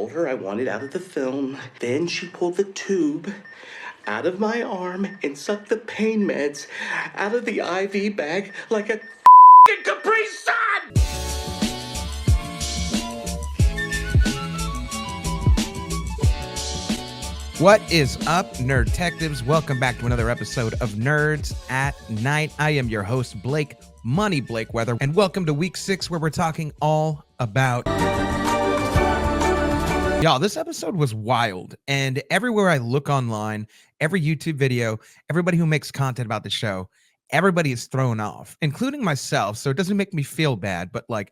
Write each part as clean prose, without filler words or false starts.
told her I wanted out of the film. Then she pulled the tube out of my arm and sucked the pain meds out of the IV bag like a Capri Sun! What is up, nerdtectives? Welcome back to another episode of Nerds at Night. I am your host, Blake Weather, and welcome to week 6, where we're talking all about... Y'all, this episode was wild, and everywhere I look online, every YouTube video, everybody who makes content about the show, everybody is thrown off, including myself, so it doesn't make me feel bad, but like,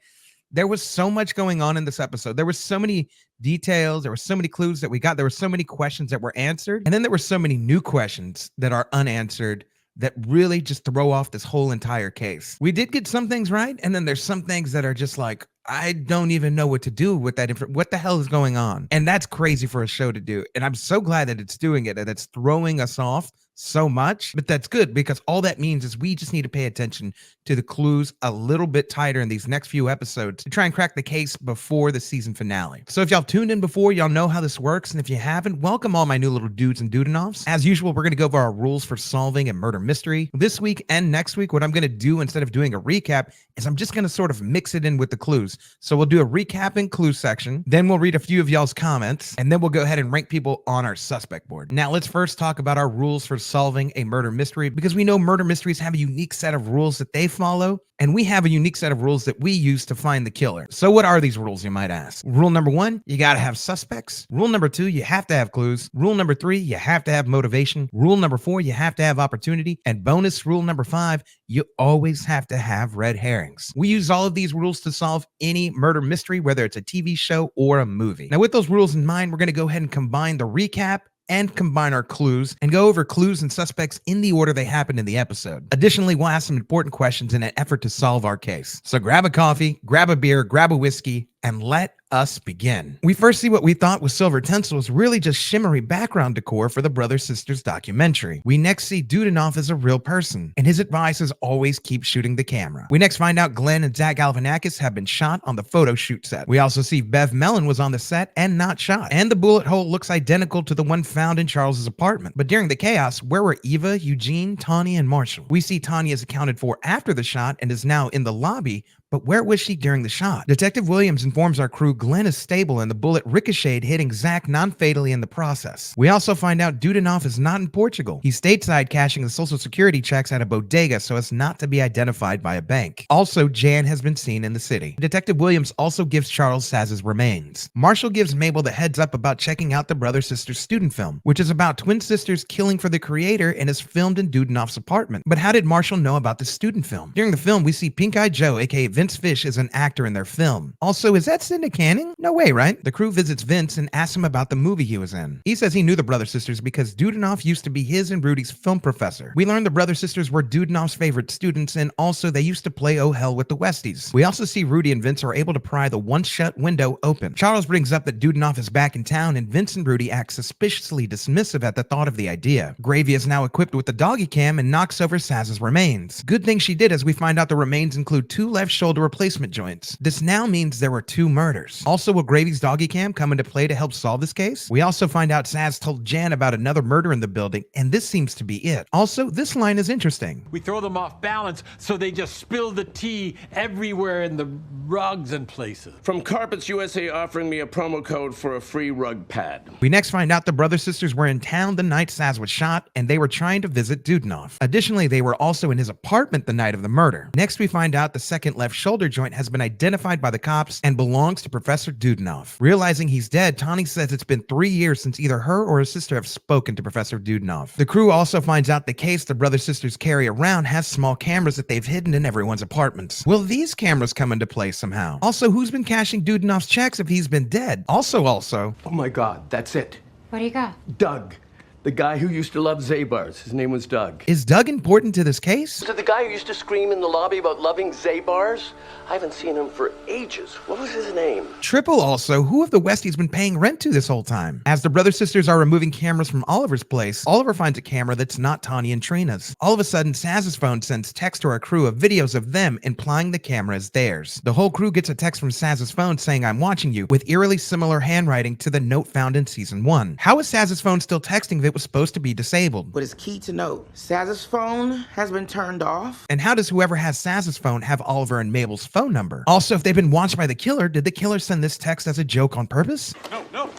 there was so much going on in this episode. There were so many details. There were so many clues that we got. There were so many questions that were answered. And then there were so many new questions that are unanswered that really just throw off this whole entire case. We did get some things right. And then there's some things that are just like, I don't even know what to do with that. What the hell is going on? And that's crazy for a show to do. And I'm so glad that it's doing it, that it's throwing us off so much, but that's good because all that means is we just need to pay attention to the clues a little bit tighter in these next few episodes to try and crack the case before the season finale. So if y'all tuned in before, y'all know how this works, and if you haven't, welcome all my new little dudes and dudenoffs. As usual, we're going to go over our rules for solving a murder mystery. This week and next week, what I'm going to do instead of doing a recap is I'm just going to sort of mix it in with the clues. So we'll do a recap and clue section, then we'll read a few of y'all's comments, and then we'll go ahead and rank people on our suspect board. Now let's first talk about our rules for solving a murder mystery, because we know murder mysteries have a unique set of rules that they follow, and we have a unique set of rules that we use to find the killer. So what are these rules, you might ask? Rule number 1, you gotta have suspects. Rule number 2, you have to have clues. Rule number 3, you have to have motivation. Rule number 4, you have to have opportunity. And bonus rule number 5, you always have to have red herrings. We use all of these rules to solve any murder mystery, whether it's a TV show or a movie. Now with those rules in mind, we're gonna go ahead and combine the recap and combine our clues and go over clues and suspects in the order they happened in the episode. Additionally, we'll ask some important questions in an effort to solve our case. So grab a coffee, grab a beer, grab a whiskey, and let us begin. We first see what we thought was silver tinsel really just shimmery background decor for the brother-sisters documentary. We next see Dudenoff as a real person, and his advice is always keep shooting the camera. We next find out Glenn and Zach Galifianakis have been shot on the photo shoot set. We also see Bev Mellon was on the set and not shot, and the bullet hole looks identical to the one found in Charles's apartment. But during the chaos, where were Eva, Eugene, Tanya, and Marshall? We see Tanya is accounted for after the shot and is now in the lobby, but where was she during the shot? Detective Williams informs our crew Glenn is stable and the bullet ricocheted, hitting Zach non-fatally in the process. We also find out Dudenoff is not in Portugal. He's stateside cashing the social security checks at a bodega so as not to be identified by a bank. Also, Jan has been seen in the city. Detective Williams also gives Charles Saz's remains. Marshall gives Mabel the heads up about checking out the brother-sisters student film, which is about twin sisters killing for the creator and is filmed in Dudenoff's apartment. But how did Marshall know about the student film? During the film, we see Pink Eye Joe, aka Vince Fish, is an actor in their film. Also, is that Cinda Canning? No way, right? The crew visits Vince and asks him about the movie he was in. He says he knew the brother-sisters because Dudenoff used to be his and Rudy's film professor. We learned the brother-sisters were Dudenoff's favorite students, and also they used to play Oh Hell with the Westies. We also see Rudy and Vince are able to pry the once-shut window open. Charles brings up that Dudenoff is back in town, and Vince and Rudy act suspiciously dismissive at the thought of the idea. Gravy is now equipped with the doggy cam and knocks over Saz's remains. Good thing she did, as we find out the remains include 2 left shoulder replacement joints. This now means there were 2 murders. Also, will Gravy's doggy cam come into play to help solve this case? We also find out Saz told Jan about another murder in the building, and this seems to be it. Also, this line is interesting. We throw them off balance, so they just spill the tea everywhere in the rugs and places. From Carpets USA offering me a promo code for a free rug pad. We next find out the brother-sisters were in town the night Saz was shot, and they were trying to visit Dudenoff. Additionally, they were also in his apartment the night of the murder. Next, we find out the second left shoulder joint has been identified by the cops and belongs to Professor Dudenoff. Realizing he's dead, Tawny says it's been 3 years since either her or her sister have spoken to Professor Dudenoff. The crew also finds out the case the brother-sisters carry around has small cameras that they've hidden in everyone's apartments. Will these cameras come into play somehow? Also, who's been cashing Dudenoff's checks if he's been dead? Also, Oh my God, that's it. What do you got? Doug. The guy who used to love Zabar's. His name was Doug. Is Doug important to this case? Is it the guy who used to scream in the lobby about loving Zabar's? I haven't seen him for ages. What was his name? Triple also, who of the Westies been paying rent to this whole time? As the brother sisters are removing cameras from Oliver's place, Oliver finds a camera that's not Tanya and Trina's. All of a sudden, Saz's phone sends text to our crew of videos of them implying the camera is theirs. The whole crew gets a text from Saz's phone saying, "I'm watching you," with eerily similar handwriting to the note found in season 1. How is Saz's phone still texting if it was supposed to be disabled? But it's key to note, Saz's phone has been turned off. And how does whoever has Saz's phone have Oliver and Mabel's phone number? Also, if they've been watched by the killer, did the killer send this text as a joke on purpose? No!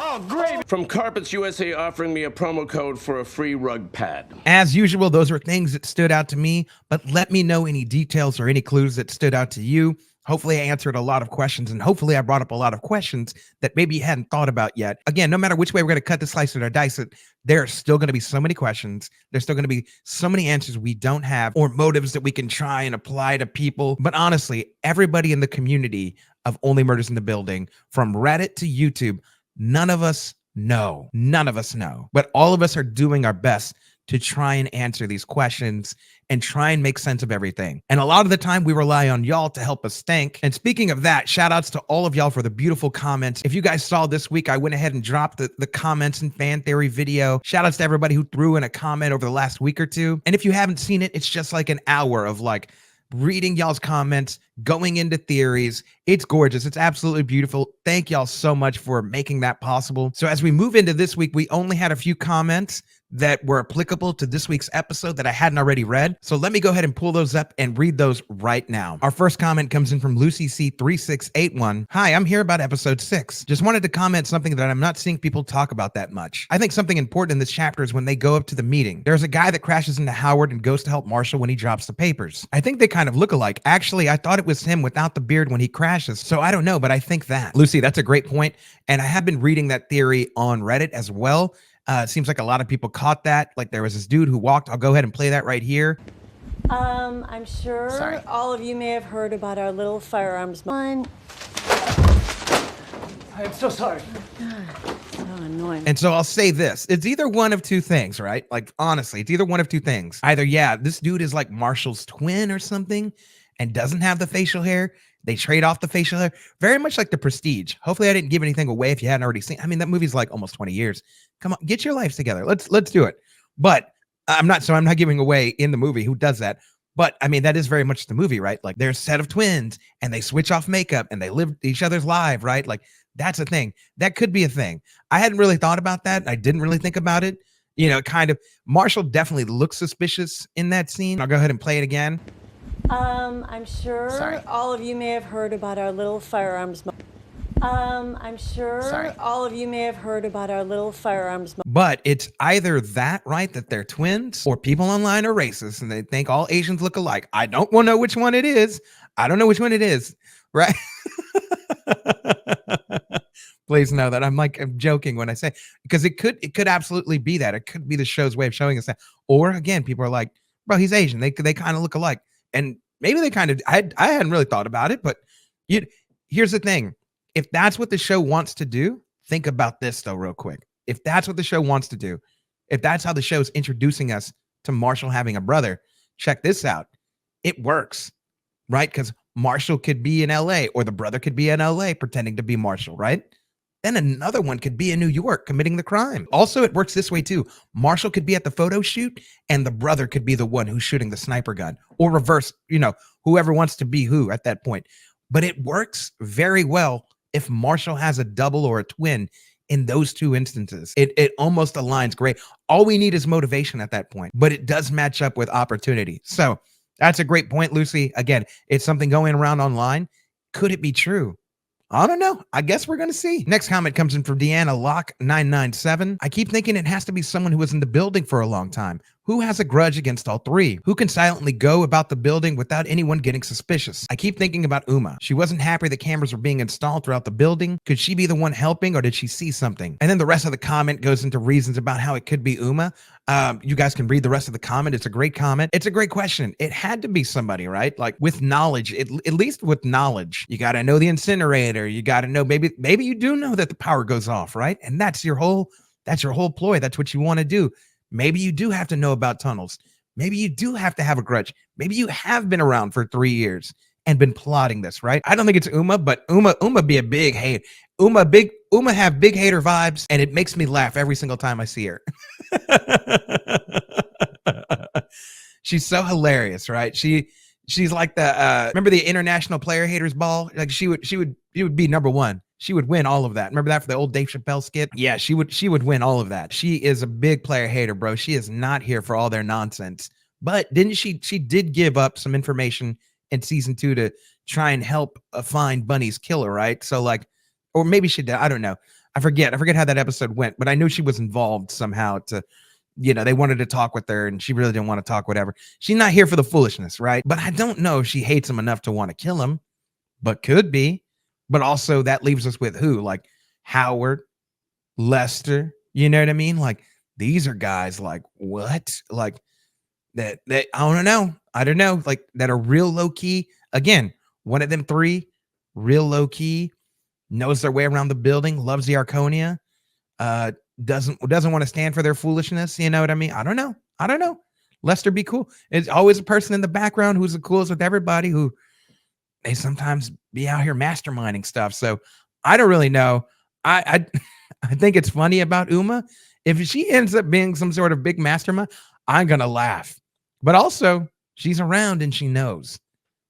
Oh, great! From Carpets USA offering me a promo code for a free rug pad. As usual, those are things that stood out to me, but let me know any details or any clues that stood out to you. Hopefully I answered a lot of questions, and hopefully I brought up a lot of questions that maybe you hadn't thought about yet. Again, no matter which way we're going to cut the slice it or dice it, there are still going to be so many questions. There's still going to be so many answers we don't have, or motives that we can try and apply to people. But honestly, everybody in the community of Only Murders in the Building, from Reddit to YouTube, none of us know. None of us know. But all of us are doing our best to try and answer these questions and try and make sense of everything. And a lot of the time we rely on y'all to help us think. And speaking of that, shout outs to all of y'all for the beautiful comments. If you guys saw this week, I went ahead and dropped the comments and fan theory video. Shout outs to everybody who threw in a comment over the last week or two. And if you haven't seen it, it's just like an hour of like reading y'all's comments, going into theories. It's gorgeous. It's absolutely beautiful. Thank y'all so much for making that possible. So as we move into this week, we only had a few comments that were applicable to this week's episode that I hadn't already read. So let me go ahead and pull those up and read those right now. Our first comment comes in from Lucy C3681. Hi, I'm here about episode 6. Just wanted to comment something that I'm not seeing people talk about that much. I think something important in this chapter is when they go up to the meeting. There's a guy that crashes into Howard and goes to help Marshall when he drops the papers. I think they kind of look alike. Actually, I thought it was him without the beard when he crashes. So I don't know, but I think that. Lucy, that's a great point. And I have been reading that theory on Reddit as well. It seems like a lot of people caught that. Like there was this dude who walked. I'll go ahead and play that right here. I'm sure all of you may have heard about our little firearms. I'm so sorry. So annoying. And so I'll say this. It's either one of two things, right? Like, honestly, it's either one of two things. Either, yeah, this dude is like Marshall's twin or something and doesn't have the facial hair. They trade off the facial hair. Very much like The Prestige. Hopefully I didn't give anything away if you hadn't already seen. I mean, that movie's like almost 20 years. Come on, get your lives together. Let's do it. But I'm not giving away in the movie who does that. But I mean, that is very much the movie, right? Like they're a set of twins and they switch off makeup and they live each other's life, right? Like that's a thing. That could be a thing. I hadn't really thought about that. I didn't really think about it. You know, kind of. Marshall definitely looks suspicious in that scene. I'll go ahead and play it again. I'm sure all of you may have heard about our little firearms. I'm sure all of you may have heard about our little firearms. But it's either that, right, that they're twins, or people online are racist and they think all Asians look alike. I don't want to know which one it is. I don't know which one it is, right? Please know that I'm joking when I say, because it could absolutely be that. It could be the show's way of showing us that. Or again, people are like, bro, he's Asian. They kind of look alike. And maybe they kind of, I hadn't really thought about it, but here's the thing. If that's what the show wants to do, think about this though, real quick. If that's what the show wants to do, if that's how the show's introducing us to Marshall having a brother, check this out. It works, right? Because Marshall could be in LA, or the brother could be in LA pretending to be Marshall, right? Then another one could be in New York committing the crime. Also, it works this way too. Marshall could be at the photo shoot and the brother could be the one who's shooting the sniper gun, or reverse, whoever wants to be who at that point. But it works very well if Marshall has a double or a twin in those two instances. It almost aligns great. All we need is motivation at that point, but it does match up with opportunity. So that's a great point, Lucy. Again, it's something going around online. Could it be true? I don't know. I guess we're going to see. Next comment comes in from Deanna Locke 997. I keep thinking it has to be someone who was in the building for a long time. Who has a grudge against all three? Who can silently go about the building without anyone getting suspicious? I keep thinking about Uma. She wasn't happy the cameras were being installed throughout the building. Could she be the one helping, or did she see something? And then the rest of the comment goes into reasons about how it could be Uma. You guys can read the rest of the comment. It's a great comment. It's a great question. It had to be somebody, right? Like with knowledge, at least with knowledge. You got to know the incinerator. You got to know, maybe you do know that the power goes off, right? And that's your whole That's your whole ploy. That's what you want to do. Maybe you do have to know about tunnels. Maybe you do have to have a grudge. Maybe you have been around for 3 years and been plotting this, right? I don't think it's Uma, but Uma be a big hate. Uma have big hater vibes, and it makes me laugh every single time I see her. She's so hilarious, right? She's like the remember the International Player Haters Ball? Like she would be number one. She would win all of that. Remember that for the old Dave Chappelle skit? Yeah, she would win all of that. She is a big player hater, bro. She is not here for all their nonsense. But didn't she did give up some information in season 2 to try and help find Bunny's killer, right? So like, or maybe she did. I don't know. I forget how that episode went, but I knew she was involved somehow to, they wanted to talk with her and she really didn't want to talk, whatever. She's not here for the foolishness, right? But I don't know if she hates him enough to want to kill him, but could be. But also that leaves us with who? Like Howard, Lester, you know what I mean? Like these are guys like what? Like that I don't know, like that are real low key. Again, one of them 3, real low key, knows their way around the building, loves the Arconia, doesn't want to stand for their foolishness. You know what I mean? I don't know. Lester be cool. It's always a person in the background who's the coolest with everybody, who they sometimes be out here masterminding stuff. So I don't really know. I think it's funny about Uma. If she ends up being some sort of big mastermind, I'm gonna laugh. But also, she's around and she knows.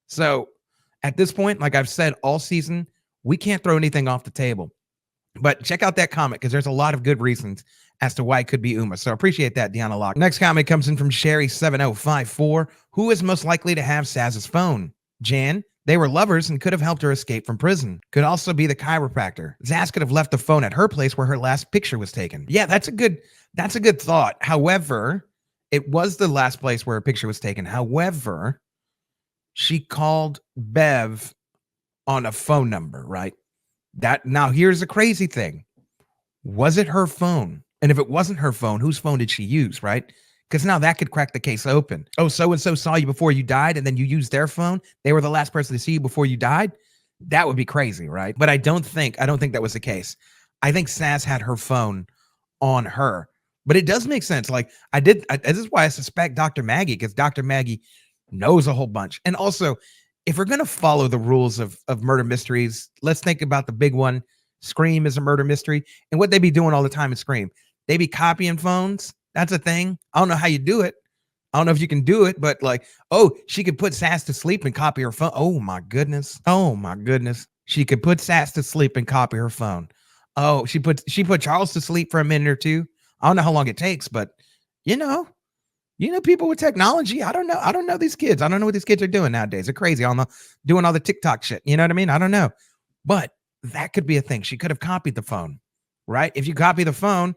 So at this point, like I've said all season, we can't throw anything off the table. But check out that comment because there's a lot of good reasons as to why it could be Uma. So appreciate that, Deanna Locke. Next comment comes in from Sherry7054. Who is most likely to have Saz's phone? Jan. They were lovers and could have helped her escape from prison. Could also be the chiropractor. Zaz could have left the phone at her place where her last picture was taken. Yeah, that's a good thought. However, it was the last place where her picture was taken. However, she called Bev on a phone number, right? Now here's the crazy thing. Was it her phone? And if it wasn't her phone, whose phone did she use, right? Because now that could crack the case open. Oh, so-and-so saw you before you died, and then you used their phone. They were the last person to see you before you died. That would be crazy, right? But I don't think that was the case. I think Saz had her phone on her. But it does make sense. Like this is why I suspect Dr. Maggie, because Dr. Maggie knows a whole bunch. And also, if we're going to follow the rules of murder mysteries, let's think about the big one. Scream is a murder mystery. And what they be doing all the time in Scream, they be copying phones. That's a thing. I don't know how you do it. I don't know if you can do it, but like, oh, she could put Saz to sleep and copy her phone. Oh my goodness. She could put Saz to sleep and copy her phone. Oh, she put Charles to sleep for a minute or 2. I don't know how long it takes, but people with technology. I don't know these kids. I don't know what these kids are doing nowadays. They're crazy doing all the TikTok shit. You know what I mean? I don't know, but that could be a thing. She could have copied the phone, right? If you copy the phone,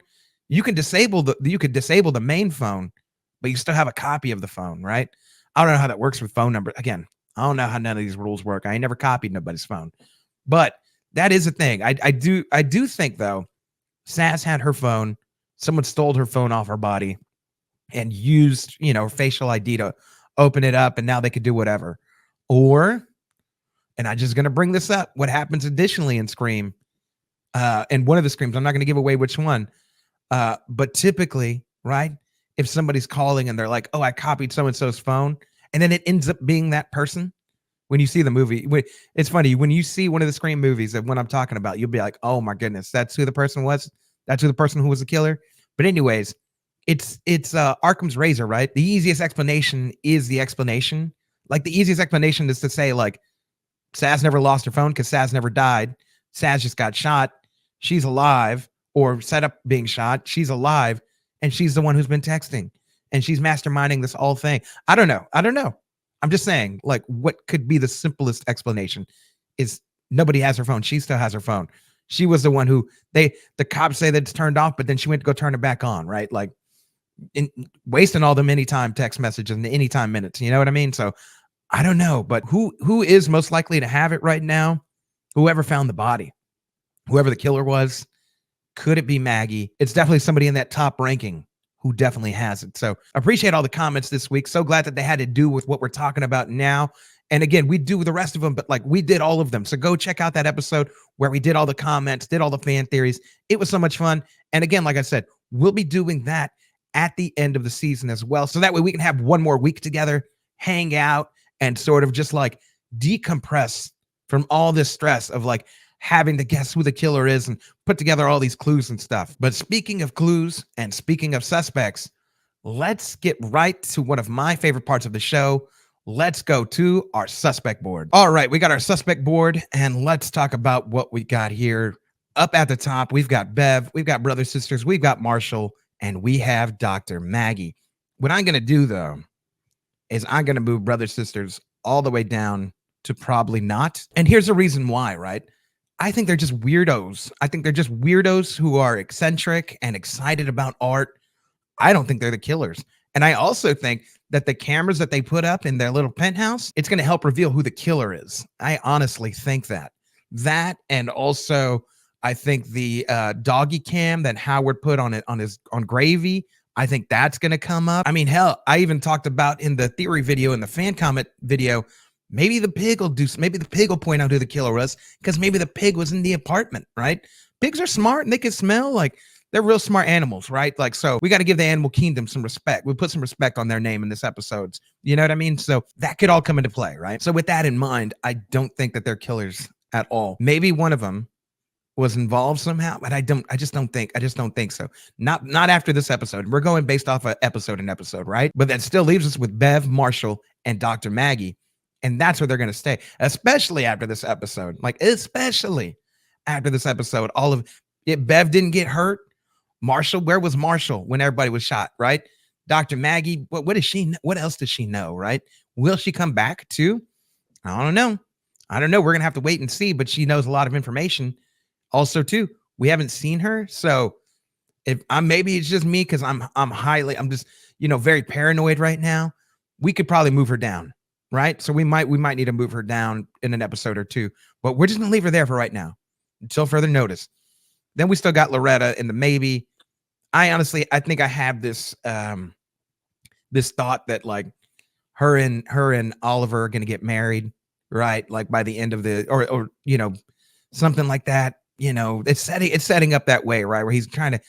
you could disable the main phone, but you still have a copy of the phone, right? I don't know how that works with phone numbers. Again, I don't know how none of these rules work. I ain't never copied nobody's phone, but that is a thing. I do think though, Saz had her phone. Someone stole her phone off her body and used, facial ID to open it up, and now they could do whatever. Or, and I'm just gonna bring this up, what happens additionally in Scream, and one of the Screams, I'm not gonna give away which one. But typically, right, if somebody's calling and they're like, oh, I copied so-and-so's phone, and then it ends up being that person. When you see the movie, it's funny, when you see one of the Scream movies of what I'm talking about, you'll be like, oh my goodness, that's who the person was. That's who the person who was the killer. But anyways, it's Occam's razor, right? The easiest explanation is the explanation. Like the easiest explanation is to say like, Saz never lost her phone because Saz never died. Saz just got shot. She's alive. Or set up being shot. She's alive, and she's the one who's been texting, and she's masterminding this whole thing. I don't know. I'm just saying, like, what could be the simplest explanation is nobody has her phone. She still has her phone. She was the one who the cops say that it's turned off, but then she went to go turn it back on, right? Like, wasting all them anytime text messages and the anytime minutes. You know what I mean? So I don't know, but who is most likely to have it right now? Whoever found the body, whoever the killer was. Could it be Maggie? It's definitely somebody in that top ranking who definitely has it. So appreciate all the comments this week. So glad that they had to do with what we're talking about now. And again, we do the rest of them, but like we did all of them. So go check out that episode where we did all the comments, did all the fan theories. It was so much fun. And again, like I said, we'll be doing that at the end of the season as well. So that way we can have one more week together, hang out, and sort of just like decompress from all this stress of like having to guess who the killer is and put together all these clues and stuff. But speaking of clues and speaking of suspects, let's get right to one of my favorite parts of the show. Let's go to our suspect board. All right, we got our suspect board, and let's talk about what we got here. Up at the top, we've got Bev, we've got Brothers, Sisters, we've got Marshall, and we have Dr. Maggie. What I'm going to do, though, is I'm going to move Brothers, Sisters all the way down to probably not. And here's the reason why, right? I think they're just weirdos. I think they're just weirdos who are eccentric and excited about art. I don't think they're the killers. And I also think that the cameras that they put up in their little penthouse, it's going to help reveal who the killer is. I honestly think that. That, and also I think the doggy cam that Howard put on Gravy, I think that's going to come up. I mean, hell, I even talked about in the theory video, in the fan comment video, maybe the pig will point out who the killer was, because maybe the pig was in the apartment, right? Pigs are smart and they can smell. Like, they're real smart animals, right? Like, so we got to give the animal kingdom some respect. We put some respect on their name in this episode. You know what I mean? So that could all come into play, right? So with that in mind, I don't think that they're killers at all. Maybe one of them was involved somehow, but I just don't think so. Not after this episode. We're going based off of episode and episode, right? But that still leaves us with Bev, Marshall, and Dr. Maggie. And that's where they're going to stay, especially after this episode. Like, especially after this episode, all of it. Bev didn't get hurt. Marshall, where was Marshall when everybody was shot, right? Dr. Maggie, what is she? What else does she know, right? Will she come back too? I don't know. We're going to have to wait and see, but she knows a lot of information. Also, too, we haven't seen her. So if maybe it's just me because I'm just, very paranoid right now. We could probably move her down, right? So we might need to move her down in an episode or two, but we're just going to leave her there for right now until further notice. Then we still got Loretta in the maybe. I think I have this this thought that like her and Oliver are going to get married, right? Like by the end of the or something like that. It's setting up that way, right? Where he's trying to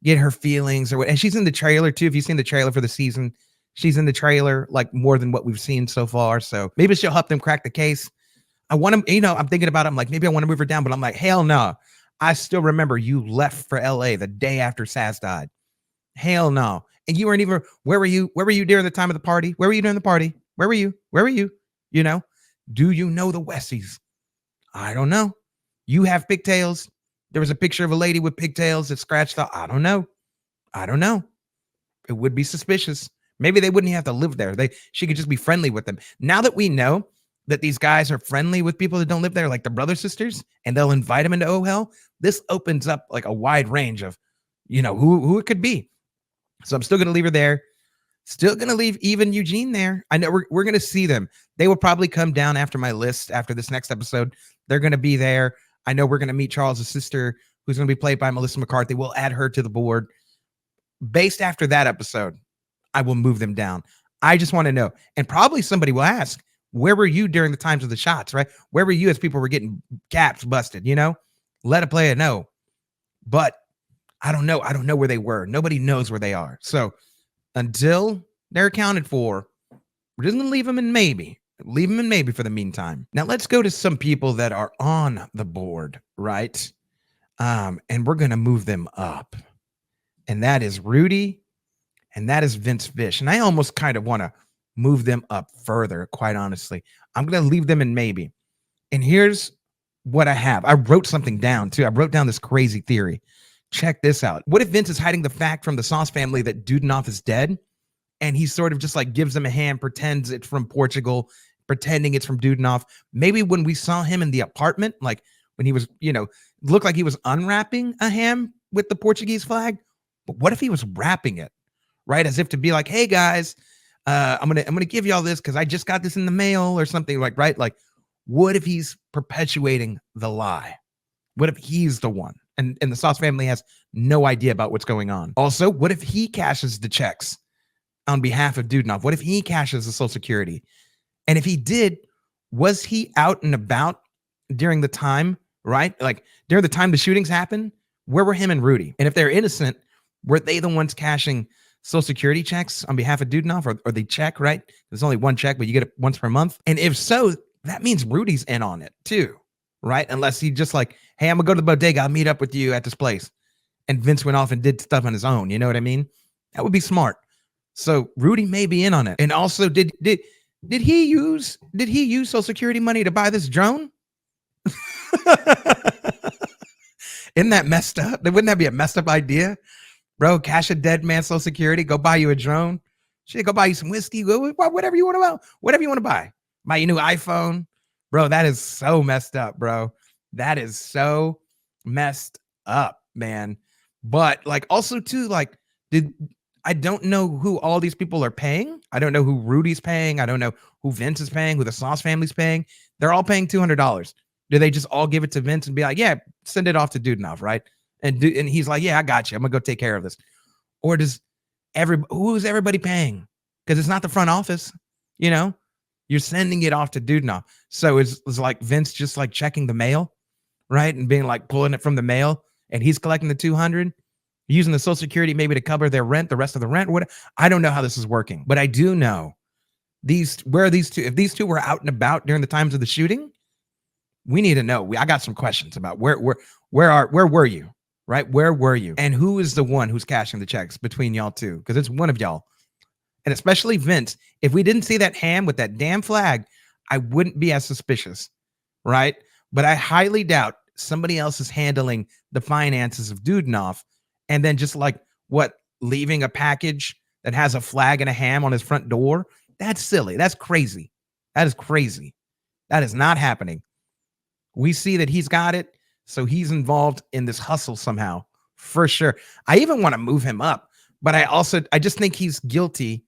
get her feelings or what. And she's in the trailer too. If you've seen the trailer for the season, she's in the trailer like more than what we've seen so far. So maybe she'll help them crack the case. I want to, I'm thinking about it. I'm like, maybe I want to move her down, but I'm like, hell no. I still remember you left for LA the day after Saz died. Hell no. And you weren't even, where were you during the time of the party? Where were you during the party? Where were you? Do you know the Westies? I don't know. You have pigtails. There was a picture of a lady with pigtails that scratched out. I don't know. It would be suspicious. Maybe they wouldn't have to live there. She could just be friendly with them. Now that we know that these guys are friendly with people that don't live there, like the Brothers, Sisters, and they'll invite them into Oh Hell, this opens up like a wide range of, who it could be. So I'm still going to leave her there. Still going to leave even Eugene there. I know we're going to see them. They will probably come down after my list after this next episode. They're going to be there. I know we're going to meet Charles' sister, who's going to be played by Melissa McCarthy. We'll add her to the board. Based after that episode, I will move them down. I just want to know. And probably somebody will ask, where were you during the times of the shots, right? Where were you as people were getting caps busted, Let a player know. But I don't know. I don't know where they were. Nobody knows where they are. So until they're accounted for, we're just going to leave them in maybe. Leave them in maybe for the meantime. Now let's go to some people that are on the board, right? And we're going to move them up. And that is Rudy. And that is Vince Vish. And I almost kind of want to move them up further, quite honestly. I'm going to leave them in maybe. And here's what I have. I wrote something down too. I wrote down this crazy theory. Check this out. What if Vince is hiding the fact from the Sauce family that Dudenoff is dead? And he sort of just like gives them a hand, pretends it's from Portugal, pretending it's from Dudenoff. Maybe when we saw him in the apartment, like when he was, looked like he was unwrapping a ham with the Portuguese flag. But what if he was wrapping it, right? As if to be like, hey guys, I'm gonna give y'all this because I just got this in the mail or something, like, right? Like, what if he's perpetuating the lie? What if he's the one? And the Sauce family has no idea about what's going on. Also, what if he cashes the checks on behalf of Dudenoff? What if he cashes the Social Security? And if he did, Was he out and about during the time, right? Like during the time the shootings happened? Where were him and Rudy? And if they're innocent, were they the ones cashing Social Security checks on behalf of Dudenoff, or they check, right? There's only one check, but you get it once per month. And if so, that means Rudy's in on it too, right? Unless he just like, hey, I'm gonna go to the bodega, I'll meet up with you at this place. And Vince went off and did stuff on his own. You know what I mean? That would be smart. So Rudy may be in on it. And also, did he use Social Security money to buy this drone? Isn't that messed up? Wouldn't that be a messed up idea? Bro, cash a dead man's Social Security, go buy you a drone. Shit, go buy you some whiskey, go whatever you want to buy. Whatever you want to buy. Buy your new iPhone. Bro, that is so messed up, bro. That is so messed up, man. But like also too, like, I don't know who all these people are paying. I don't know who Rudy's paying. I don't know who Vince is paying, who the Sauce family's paying. They're all paying $200. Do they just all give it to Vince and be like, yeah, send it off to Dudenoff, right? And he's like, yeah, I got you. I'm gonna go take care of this. Or does who's everybody paying? Because it's not the front office, you know? You're sending it off to Dudenoff. So it's like Vince just like checking the mail, right? And being like pulling it from the mail, and he's collecting the 200, using the Social Security maybe to cover their rent, the rest of the rent, or whatever. I don't know how this is working, but I do know where are these two? If these two were out and about during the times of the shooting, we need to know. I got some questions about where were you, right? Where were you? And who is the one who's cashing the checks between y'all two? Because it's one of y'all. And especially Vince. If we didn't see that hand with that damn flag, I wouldn't be as suspicious, right? But I highly doubt somebody else is handling the finances of Dudenoff, and then just like leaving a package that has a flag and a ham on his front door. That's silly. That's crazy. That is crazy. That is not happening. We see that he's got it, so he's involved in this hustle somehow, for sure. I even want to move him up, but I just think he's guilty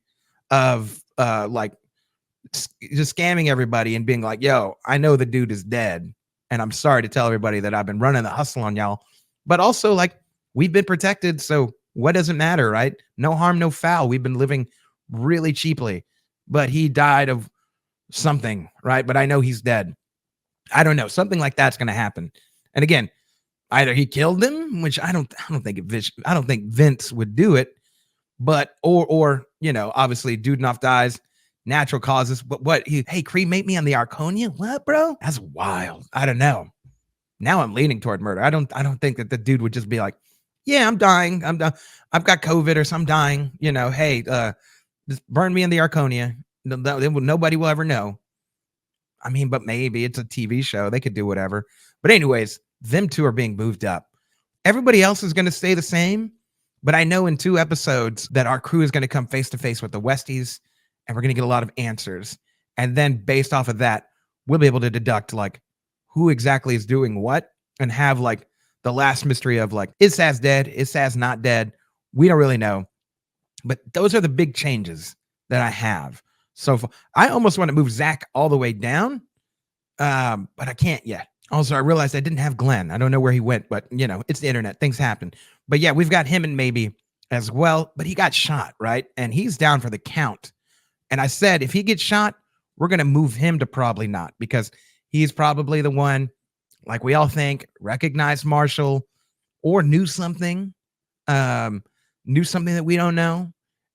of just scamming everybody and being like, yo, I know the dude is dead, and I'm sorry to tell everybody that I've been running the hustle on y'all, but also like we've been protected, so what does it matter, right? No harm, no foul. We've been living really cheaply, but he died of something, right? But I know he's dead. I don't know. Something like that's going to happen. And again, either he killed him, which I don't think Vince would do it, but or you know, obviously Dudenoff dies, natural causes. But hey, cremate me on the Arconia? What, bro? That's wild. I don't know. Now I'm leaning toward murder. I don't think that the dude would just be like, yeah, I'm dying. I'm done. I've got COVID or I'm dying. You know, hey, just burn me in the Arconia. Nobody will ever know. I mean, but maybe it's a TV show. They could do whatever. But anyways, them two are being moved up. Everybody else is going to stay the same. But I know in 2 episodes that our crew is going to come face to face with the Westies, and we're going to get a lot of answers. And then based off of that, we'll be able to deduct like who exactly is doing what, and have like the last mystery of like, is Saz dead? Is Saz not dead? We don't really know. But those are the big changes that I have. So I almost want to move Zach all the way down, but I can't yet. Also, I realized I didn't have Glenn. I don't know where he went, but you know, it's the internet. Things happen. But yeah, we've got him and maybe as well, but he got shot, right? And he's down for the count. And I said, if he gets shot, we're going to move him to probably not, because he's probably the one, like we all think, recognized Marshall or knew something that we don't know.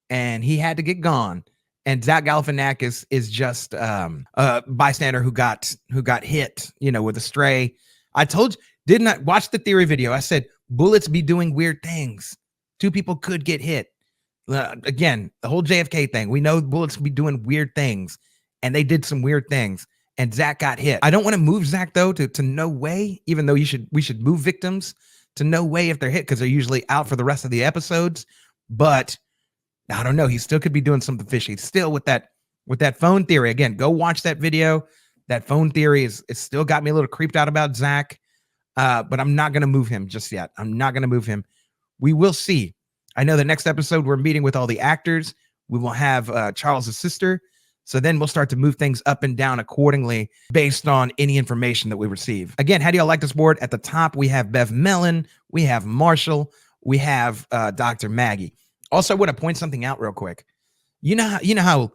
And he had to get gone. And Zach Galifianakis is just a bystander who got hit, you know, with a stray. I told you, didn't I watch the theory video? I said, bullets be doing weird things. 2 people could get hit. Again, the whole JFK thing. We know bullets be doing weird things, and they did some weird things. And Zach got hit. I don't want to move Zach though to no way, even though we should move victims to no way if they're hit, because they're usually out for the rest of the episodes. But I don't know. He still could be doing something fishy. Still with that phone theory. Again, go watch that video. That phone theory is still got me a little creeped out about Zach. But I'm not going to move him just yet. I'm not going to move him. We will see. I know the next episode we're meeting with all the actors. We will have Charles' sister. So then we'll start to move things up and down accordingly based on any information that we receive. Again, how do y'all like this board? At the top, we have Bev Mellon. We have Marshall. We have Dr. Maggie. Also, I want to point something out real quick. You know how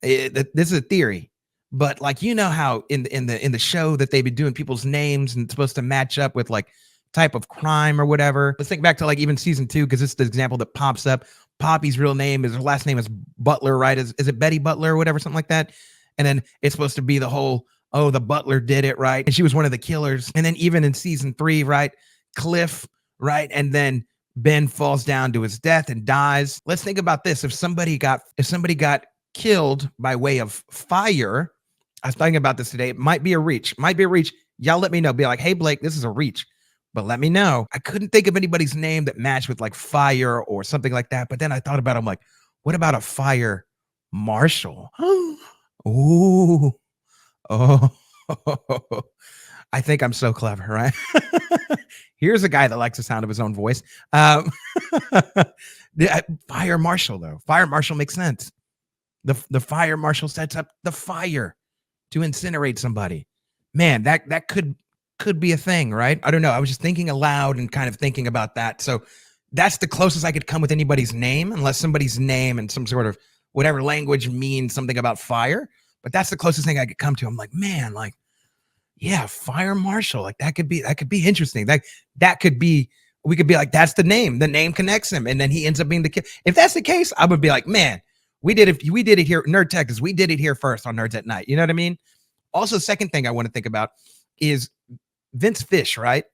this is a theory, But like, you know how in the show that they've been doing people's names and it's supposed to match up with like type of crime or whatever. Let's think back to like even season 2, because it's the example that pops up. Poppy's real name is, her last name is Butler, right? Is it Betty Butler or whatever, something like that? And then it's supposed to be the whole, oh, the butler did it, right? And she was one of the killers. And then even in season 3, right? Cliff, right? And then Ben falls down to his death and dies. Let's think about this. If somebody got killed by way of fire, I was thinking about this today. It might be a reach. Y'all let me know. Be like, hey, Blake, this is a reach. But let me know. I couldn't think of anybody's name that matched with like fire or something like that. But then I thought about it. I'm like, what about a fire marshal? Ooh. Oh. I think I'm so clever, right? Here's a guy that likes the sound of his own voice. Fire marshal, though. Fire marshal makes sense. The fire marshal sets up the fire to incinerate somebody. Man, that could be a thing, right? I don't know. I was just thinking aloud and kind of thinking about that. So that's the closest I could come with anybody's name, unless somebody's name and some sort of whatever language means something about fire. But that's the closest thing I could come to. I'm like, man, like, yeah, fire marshal. Like that could be interesting. That could be, we could be like, that's the name. The name connects him, and then he ends up being the kid. If that's the case, I would be like, man, we did it here, Nerdtectives. We did it here first on Nerds at Night. You know what I mean? Also, second thing I want to think about is Vince Fish, right?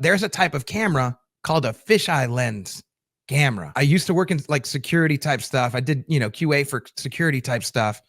There's a type of camera called a fisheye lens camera. I used to work in like security type stuff. I did, QA for security type stuff.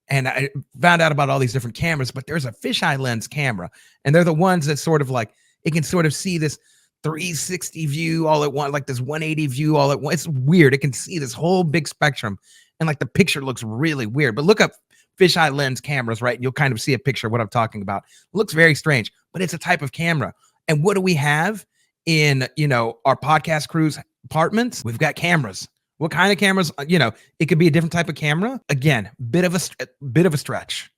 And I found out about all these different cameras, but there's a fisheye lens camera. And they're the ones that sort of like, it can sort of see this 360 view all at once, like this 180 view all at once. It's weird. It can see this whole big spectrum. And like the picture looks really weird. But look up fisheye lens cameras, right? And you'll kind of see a picture of what I'm talking about. It looks very strange, but it's a type of camera. And what do we have in, our podcast crew's apartments? We've got cameras. What kind of cameras? It could be a different type of camera. Again, bit of a stretch,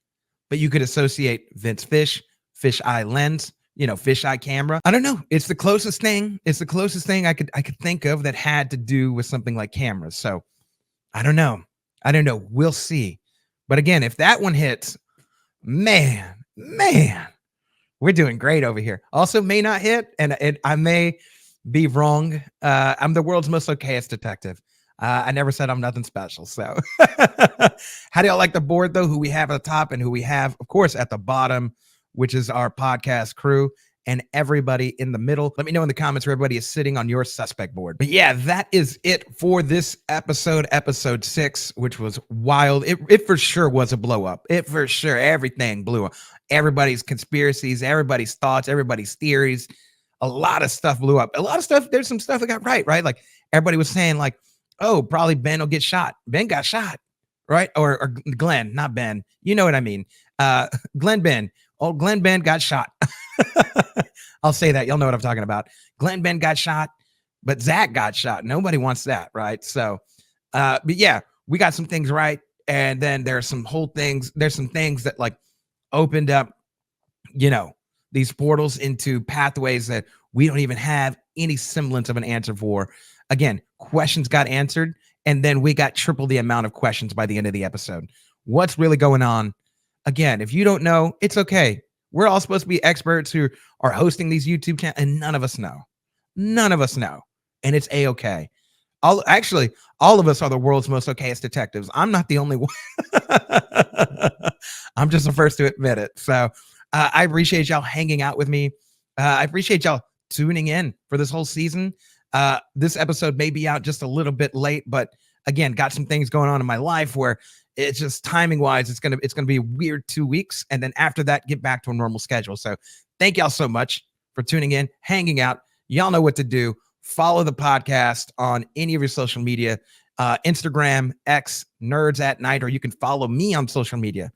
but you could associate Vince Fish, fisheye lens, fisheye camera. I don't know. It's the closest thing. I could think of that had to do with something like cameras. So I don't know. We'll see. But again, if that one hits, man, we're doing great over here. Also may not hit, and I may be wrong. I'm the world's most okayest detective. I never said I'm nothing special. So how do y'all like the board, though? Who we have at the top and who we have, of course, at the bottom, which is our podcast crew, and everybody in the middle. Let me know in the comments where everybody is sitting on your suspect board. But yeah, that is it for this episode 6, which was wild. It for sure was a blow up. It for sure, everything blew up. Everybody's conspiracies, everybody's thoughts, everybody's theories. A lot of stuff blew up. A lot of stuff, there's some stuff that got right? Like everybody was saying like, oh, probably Ben will get shot. Ben got shot, right? Or Glenn, not Ben. You know what I mean? Glenn Ben. Oh, Glenn Ben got shot. I'll say that. You'll know what I'm talking about. Glenn Ben got shot, but Zach got shot. Nobody wants that, right? So, but yeah, we got some things right. And then there's some things that like opened up, these portals into pathways that we don't even have any semblance of an answer for. Again, questions got answered, and then we got triple the amount of questions by the end of the episode. What's really going on? Again, if you don't know, it's okay. We're all supposed to be experts who are hosting these YouTube channels, and none of us know. And it's A-okay. All of us are the world's most okayest detectives. I'm not the only one. I'm just the first to admit it. So I appreciate y'all hanging out with me. I appreciate y'all tuning in for this whole season. This episode may be out just a little bit late, but again, got some things going on in my life where it's just timing wise, it's gonna be a weird 2 weeks, and then after that, get back to a normal schedule. So thank y'all so much for tuning in, hanging out. Y'all know what to do. Follow the podcast on any of your social media, Instagram, X, Nerds at Night, or you can follow me on social media.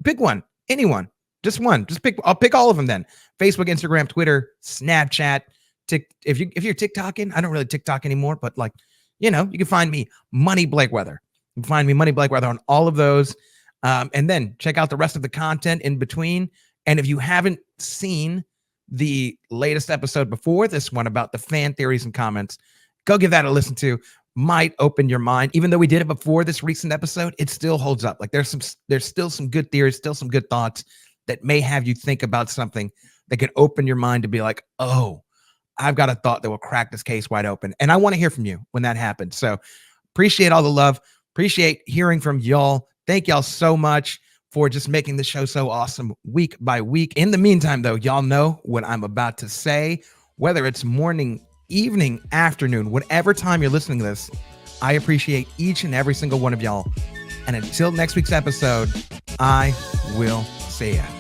Pick one, anyone, just one. I'll pick all of them then. Facebook, Instagram, Twitter, Snapchat. If you're TikToking, I don't really TikTok anymore, but like, you can find me, Money Blakeweather. You can find me, Money Blakeweather, on all of those. And then check out the rest of the content in between. And if you haven't seen the latest episode before this one about the fan theories and comments, go give that a listen to. might open your mind. Even though we did it before this recent episode, it still holds up. Like there's still some good theories, still some good thoughts that may have you think about something that could open your mind to be like, oh, I've got a thought that will crack this case wide open. And I want to hear from you when that happens. So appreciate all the love. Appreciate hearing from y'all. Thank y'all so much for just making the show so awesome week by week. In the meantime, though, y'all know what I'm about to say, whether it's morning, evening, afternoon, whatever time you're listening to this, I appreciate each and every single one of y'all. And until next week's episode, I will see ya.